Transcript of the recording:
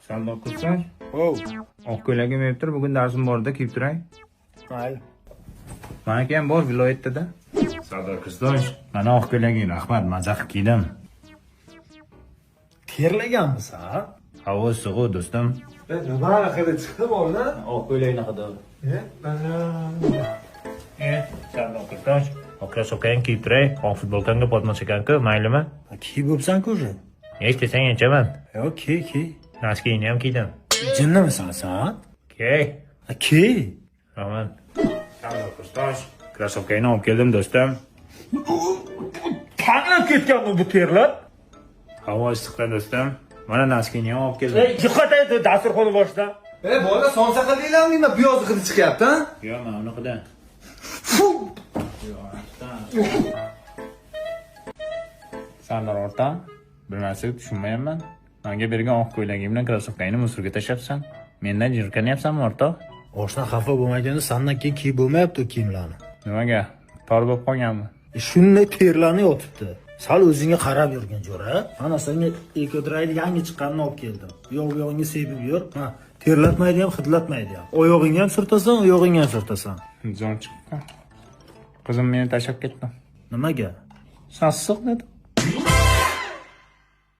Salmoq qilsang, Oh, oq ko'ylagim yebdir, bugun darsim borda kiyib turay. mayli. Maniki ham bor viloyatda. Sardor Qizdosh, mana oq ko'ylaging, rahmat, maza qilib kiydim. Terlaganmisan, ha? Havo sovuq do'stim. Nima haqida chiqdi bola? Oq ko'ylaging haqida. Sardor Qizdosh, oq krossovkangni kiyib turay, oq futbolkangga potmas ekan-ku, maylimi? Kiyib bo'lsan-ku o'zi. Hech desang anchaman. Yo'q, kiy. Noskingni ham kiydim. Jinnimisan sen? Key. Kiy. Rahmat. Sardor Qizdosh, krossovkangni olib keldim do'stim. Qanlab ketganmi bu terlar? Havo issiqda do'stim. Mana noskingni ham olib keldim. Yiqataydi dasturxon boshida. Bola sonsa qildinglarmi? Nima piyoz hidi chiqyapti, ha? Yo'q, mana unaqada. Sardor o'rta, bir narsaga tushunmayapman. Menga bergan oq ko'ylaging bilan krossovkangni musorga tashlabsan. Mendan jirkanyapsanmi o'rta? Boshdan xafa bo'lmaganda sandan keyin kiyib bo'lmayapti u kiyimlarni. Nimaga? Tor bo'lib qolganmi? Shunday terlarni yotibdi. Sal o'zingga qarab yurgin jo'ra. Mana senga ekodrayli yangi chiqqanini olib keldim. Yo'g'ingga sepib yur. Ha, terlatmaydi ham, hidlatmaydi ham. Oyog'ingni ham surtasan, oyog'ingni ham surtasan. Jon chiqdi. Qizim meni tashlab ketdi. Nimaga? Sassiq dedi.